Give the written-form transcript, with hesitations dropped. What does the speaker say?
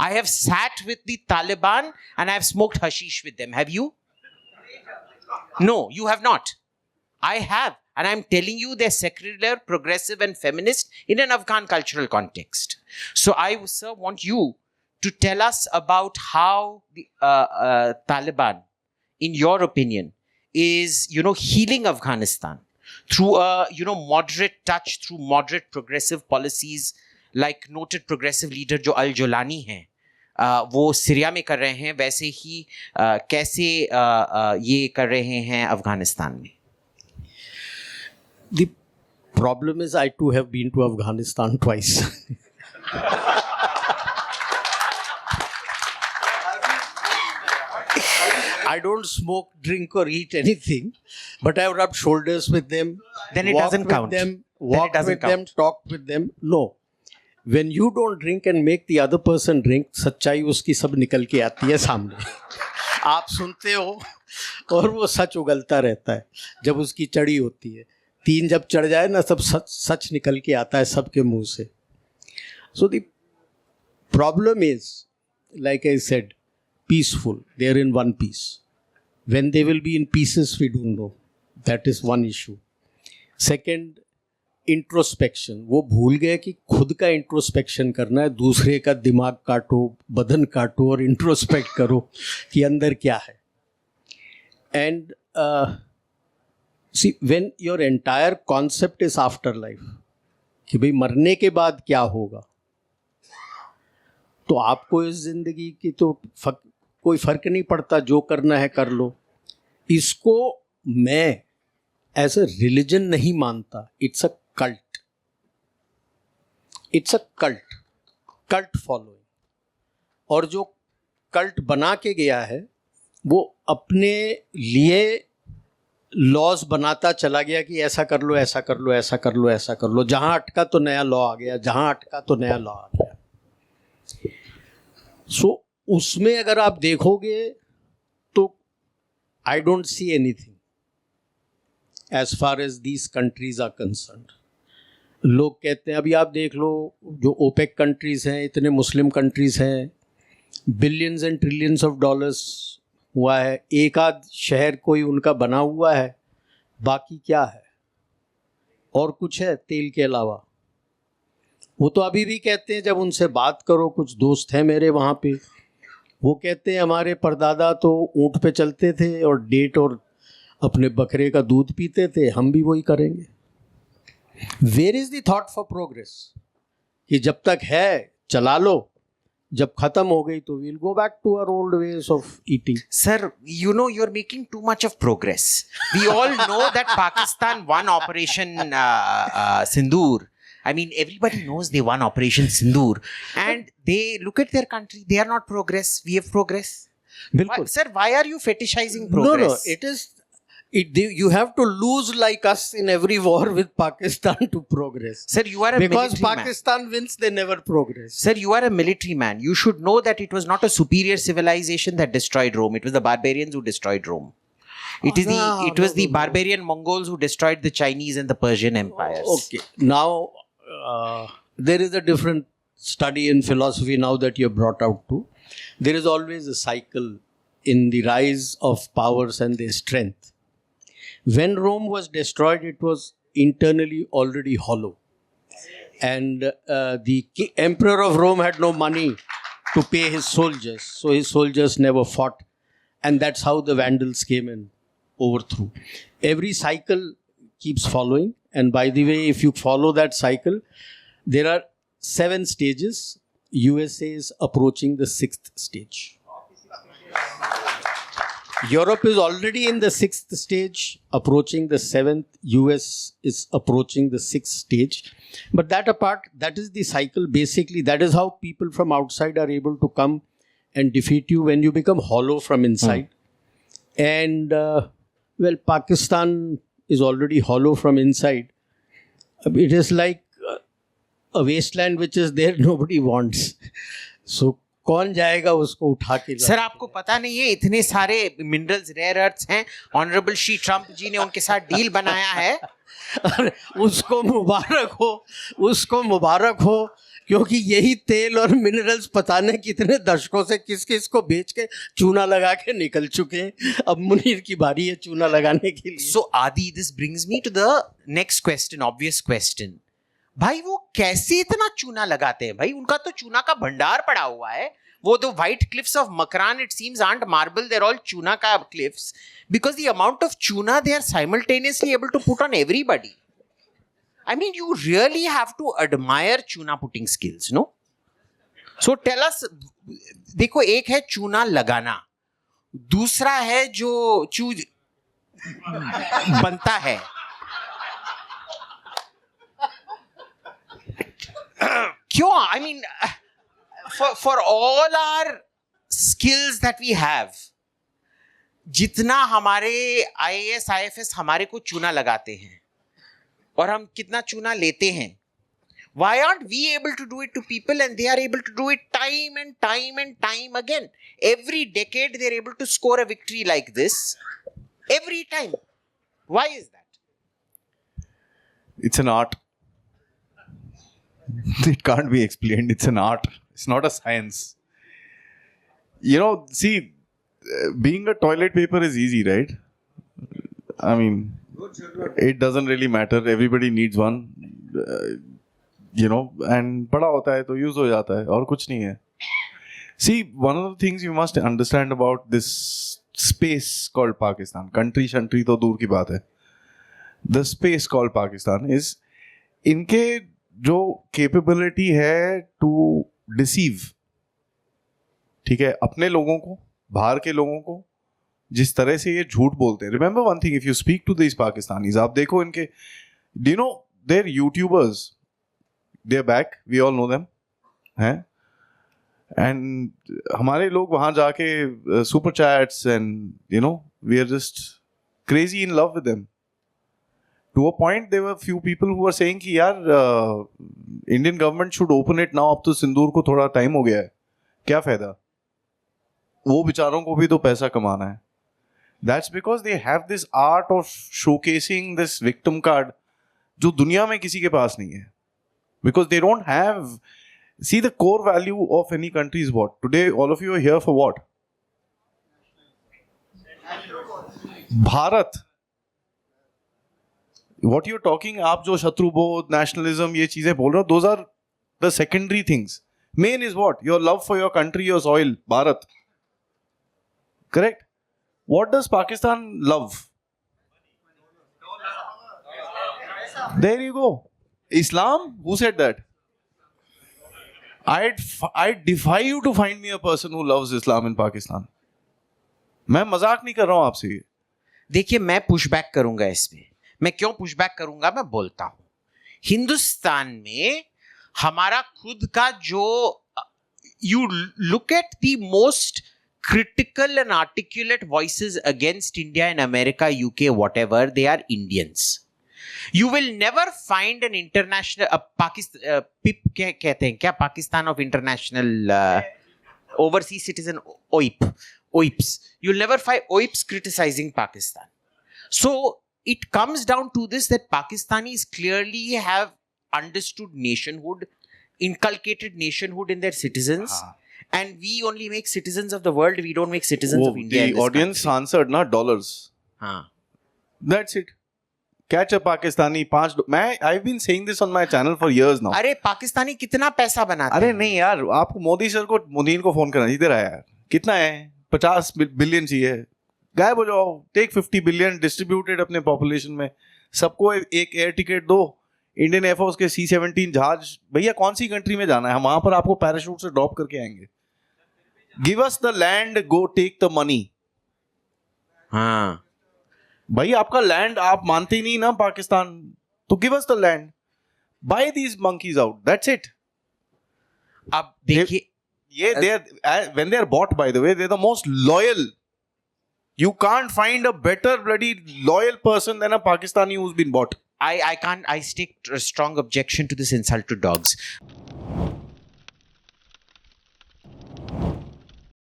I have sat with the Taliban and I have smoked hashish with them. Have you? No, you have not. I have. And I'm telling you, they're secular, progressive and feminist in an Afghan cultural context. So I, sir, want you to tell us about how the Taliban, in your opinion, is, healing Afghanistan through a, moderate touch, through moderate progressive policies, like noted progressive leader जो अल-जोलानी हैं, वो Syria में कर रहे हैं, वैसे ही कैसे ये कर रहे हैं अफगानिस्तान में? The problem is I too have been to Afghanistan twice. I don't smoke, drink or eat anything, but I have rubbed shoulders with them. Then it doesn't count. Walk with them, talk with them. No. When you don't drink and make the other person drink, सच्चाई उसकी सब निकल के आती है सामने. आप सुनते हो और वो सच उगलता रहता है जब उसकी चढ़ी होती है. 3 जब चढ़ जाए ना, सब सच निकल के आता है सबके मुंह से. So the problem is, like I said, peaceful. They are in one piece. When they will be in pieces, we don't know. That is one issue. Second, introspection. वो भूल गए कि खुद का इंट्रोस्पेक्शन करना है, दूसरे का दिमाग काटो, बदन काटो और इंट्रोस्पेक्ट करो कि अंदर क्या है. And see, when your entire concept is after life, कि भाई मरने के बाद क्या होगा, तो आपको इस जिंदगी की तो कोई फर्क नहीं पड़ता, जो करना है कर लो. इसको मैं एज अ रिलीजन नहीं मानता. It's a cult. It's a cult following. और जो cult बना के गया है, वो अपने लिए लॉज बनाता चला गया कि ऐसा कर लो, ऐसा कर लो, ऐसा कर लो, ऐसा कर लो. जहां अटका तो नया लॉ आ गया, जहां अटका तो नया लॉ आ गया. सो उसमें अगर आप देखोगे तो I don't see anything as far as these countries are concerned. लोग कहते हैं, अभी आप देख लो, जो ओपेक कंट्रीज हैं, इतने मुस्लिम कंट्रीज हैं, billions and trillions of dollars हुआ है, एक आध शहर कोई उनका बना हुआ है, बाकी क्या है? और कुछ है तेल के अलावा? वो तो अभी भी कहते हैं, जब उनसे बात करो, कुछ दोस्त हैं मेरे वहाँ पे, वो कहते हैं हमारे परदादा तो ऊँट पे चलते थे और डेट और अपने बकरे का दूध पीते थे, हम भी वही करेंगे. Where is the thought for progress? कि जब तक है चला लो, जब खत्म हो गई तो we'll go back to our old ways of eating. Sir, you are making too much of progress. We all know that Pakistan won Operation Sindoor. I mean, everybody knows they won Operation Sindoor, and they look at their country. They are not progress. We have progress. बिल्कुल. Sir, why are you fetishizing progress? No, it is. You have to lose like us in every war with Pakistan to progress. Sir, you are a because military Pakistan man. wins, they never progress. Sir, you are a military man. You should know that it was not a superior civilization that destroyed Rome. It was the barbarians who destroyed Rome. It was the barbarian Mongols who destroyed the Chinese and the Persian empires. Okay. Now, there is a different study in philosophy now that you have brought out too. There is always a cycle in the rise of powers and their strength. When Rome was destroyed, it was internally already hollow. And the emperor of Rome had no money to pay his soldiers. So his soldiers never fought. And that's how the Vandals came and overthrew. Every cycle keeps following. And by the way, if you follow that cycle, there are 7 stages. USA is approaching the 6th stage. Europe is already in the 6th stage, approaching the 7th. US is approaching the 6th stage. But that apart, that is the cycle. Basically, that is how people from outside are able to come and defeat you when you become hollow from inside. And, Pakistan is already hollow from inside. It is like a wasteland which is there, nobody wants. So, कौन जाएगा उसको उठा के? Sir आपको पता नहीं है इतने सारे मिनरल्स रेयर अर्थ्स हैं, ऑनरेबल श्री ट्रम्प जी ने उनके साथ डील बनाया है। अरे उसको मुबारक हो, क्योंकि यही तेल और मिनरल्स पता नहीं कितने दशकों से किस किस को बेच के चूना लगा के निकल चुके हैं। अब मुनीर की बारी है चूना लगाने के लिए। So Aadi, this brings me to the next question, obvious question. भाई वो कैसे इतना चूना लगाते हैं भाई? उनका तो चूना का भंडार पड़ा हुआ है। वो the white cliffs of Makran, it seems, aren't marble, they're all चूना का cliffs, because the amount of चूना they are simultaneously able to put on everybody. I mean, you really have to admire चूना putting skills, no? So tell us, देखो एक है चूना लगाना, दूसरा है जो बनता है। क्यों? I mean, for all our skills that we have, जितना हमारे IAS IFS हमारे को चूना लगाते हैं और हम कितना चूना लेते हैं, why aren't we able to do it to people and they are able to do it time and time and time again? Every decade they're able to score a victory like this every time. Why is that? It's an art. It can't be explained. It's an art. It's not a science. You know, see, being a toilet paper is easy, right? I mean, it doesn't really matter. Everybody needs one. You know, and बड़ा होता है तो use हो जाता है और कुछ नहीं है. See, one of the things you must understand about this space called Pakistan, country shantry तो दूर की बात है. The space called Pakistan is, इनके जो capability है to deceive, ठीक है, अपने लोगों को, बाहर के लोगों को, जिस तरह से ये झूठ बोलते हैं. Remember one thing, if you speak to these Pakistanis, आप देखो इनके, do you know they're YouTubers, they're back, we all know them, हैं, and हमारे लोग वहाँ जाके super chats and you know we are just crazy in love with them. To a point, there were few people who were saying कि यार Indian government should open it now. अब तो सिंदूर को थोड़ा टाइम हो गया है, क्या फायदा, वो बेचारों को भी तो पैसा कमाना है. That's because they have this art of showcasing this victim card जो दुनिया में किसी के पास नहीं है. Because they don't have, see, the core value of any country is what? Today all of you are here for what? Bharat. What you're talking, आप जो शत्रुबोध, nationalism, ये चीजें बोल रहे हो, those are the secondary things. Main is what? Your love for your country, your soil, Bharat. Correct? What does Pakistan love? There you go. Islam? Who said that? I defy you to find me a person who loves Islam in Pakistan. मैं मजाक नहीं कर रहा हूं आपसे. देखिए, मैं pushback करूंगा इसमें. मैं क्यों पुशबैक करूंगा, मैं बोलता हूं. हिंदुस्तान में हमारा खुद का जो, you look at the most critical and articulate voices against India in America, UK, whatever, they are Indians. You will never find an international Pakistan PIP कहते हैं क्या, Pakistan of International Overseas Citizen, OIPs. You'll never find OIPs criticizing Pakistan. So it comes down to this, that Pakistanis clearly have understood nationhood, inculcated nationhood in their citizens. And we only make citizens of the world. We don't make citizens of India. The audience answered, not dollars. That's it. Catch a Pakistani, I've been saying this on my channel for years now. अरे पाकिस्तानी कितना पैसा बनाते हैं? अरे नहीं यार, आपको मोदी को फोन करना, इधर आया यार, कितना है, 50 बिलियन चाहिए, गायब हो जाओ, टेक 50 बिलियन, डिस्ट्रीब्यूटेड अपने पॉपुलेशन में, सबको एक एयर टिकट दो, इंडियन एयरफोर्स के C-17 जहाज, भैया कौन सी कंट्री में जाना है, हम वहां पर आपको पैराशूट से ड्रॉप करके आएंगे. Give us the land, go take the money. हाँ भाई, आपका लैंड आप मानते ही नहीं ना पाकिस्तान, तो give us the land, buy these monkeys out, that's it. अब देखिए, ये when they are bought, by the way, they're the most loyal. You can't find a better bloody loyal person than a Pakistani who's been bought. I take a strong objection to this insult to dogs.